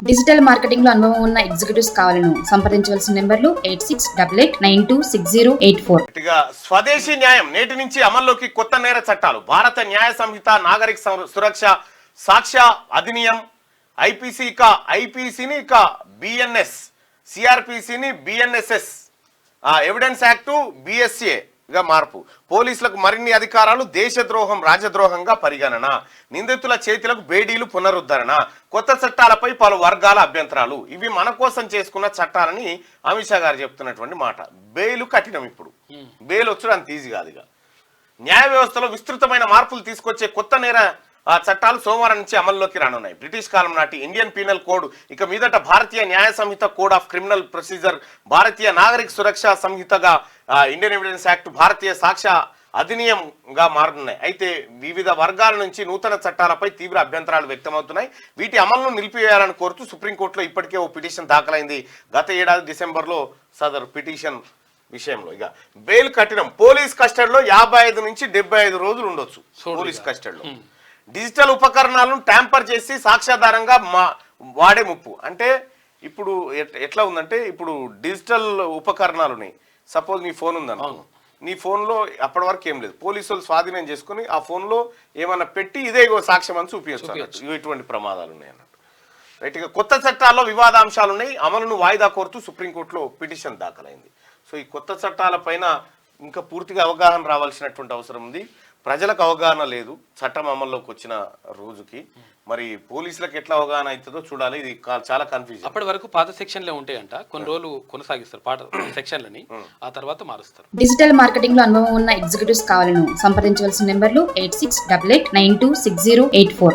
Digital marketing లో అనుభవం ఉన్న ఎగ్జిక్యూటివ్స్ కావాలను సంప్రదించవలసిన నెంబర్లు 8688926084. స్వదేశీ న్యాయం నేటి నుంచి అమల్లోకి కొత్త నేర చట్టాలు. భారత న్యాయ సంహిత, నాగరిక సురక్ష, సాక్ష్య అధినియం, ఐపీసీని ఇక బిఎన్ఎస్, సిఆర్పిసిని బిఎన్ఎస్ఎస్, ఎవిడెన్స్ యాక్టు బిఎస్ఏ గా మార్పు. పోలీసులకు మరిన్ని అధికారాలు, దేశద్రోహం రాజద్రోహంగా పరిగణన, నిందితుల చేతులకు బేడీలు పునరుద్ధరణ, కొత్త చట్టాలపై పలు వర్గాల అభ్యంతరాలు. ఇవి మన కోసం చేసుకున్న చట్టాలని అమిత్ షా గారు చెప్తున్నటువంటి మాట. బెయిల్ కఠినం. ఇప్పుడు బెయిల్ వచ్చుడు అంత ఈజీ కాదుగా. న్యాయ వ్యవస్థలో విస్తృతమైన మార్పులు తీసుకొచ్చే కొత్త నేర చట్టాలు సోమవారం నుంచి అమల్లోకి రానున్నాయి. బ్రిటిష్ కాలం నాటి ఇండియన్ పీనల్ కోడ్ ఇక మీదట భారతీయ న్యాయ సంహిత, code of criminal procedure, Bharatiya Nagarik Suraksha సంహితగా Indian evidence act, భారతీయ సాక్ష్య అధినియంగా మారనున్నాయి. అయితే వివిధ వర్గాల నుంచి నూతన చట్టాలపై తీవ్ర అభ్యంతరాలు వ్యక్తమవుతున్నాయి. వీటి అమలును నిలిపివేయాలని కోరుతూ సుప్రీంకోర్టులో ఇప్పటికే ఓ పిటిషన్ దాఖలైంది. గత ఏడాది డిసెంబర్లో సదరు పిటిషన్ విషయంలో ఇక బెయిల్ కఠినం. పోలీస్ కస్టడీలో 55 నుంచి 75 రోజులు ఉండొచ్చు. పోలీస్ కస్టడీలో డిజిటల్ ఉపకరణాలను ట్యాంపర్ చేసి సాక్ష్యాధారంగా వాడే ముప్పు. అంటే ఇప్పుడు ఎట్లా ఉందంటే, ఇప్పుడు డిజిటల్ ఉపకరణాలుని సపోజ్ నీ ఫోన్ ఉందనుకో, నీ ఫోన్లో అప్పటి వరకు ఏం లేదు, పోలీసులు స్వాధీనం చేసుకుని ఆ ఫోన్లో ఏమన్నా పెట్టి ఇదే సాక్ష్యం అని చూపించారు. ఇటువంటి ప్రమాదాలు ఉన్నాయి అన్నట్టు. రైట్. ఇక కొత్త చట్టాల్లో వివాదాంశాలు ఉన్నాయి. అమలును వాయిదా కోరుతూ సుప్రీంకోర్టులో పిటిషన్ దాఖలైంది. సో ఈ కొత్త చట్టాలపైన ఇంకా పూర్తిగా అవగాహన రావాల్సినటువంటి అవసరం ఉంది. ప్రజలకు అవగాహన లేదు చట్టం అమల్లోకి వచ్చిన రోజుకి. మరి పోలీసులకు ఎట్లా అవగాహన అవుతుందో చూడాలి. ఇది చాలా కన్ఫ్యూజన్. అప్పటి వరకు పాత సెక్షన్లే ఉంటాయంట, కొన్ని రోజులు కొనసాగిస్తారు పాత సెక్షన్లని, ఆ తర్వాత మారుస్తారు. డిజిటల్ మార్కెటింగ్ లో అనుభవం ఉన్న ఎగ్జిక్యూటివ్స్ కావాలను సంప్రదించవలసిన నెంబర్లు 8688926084.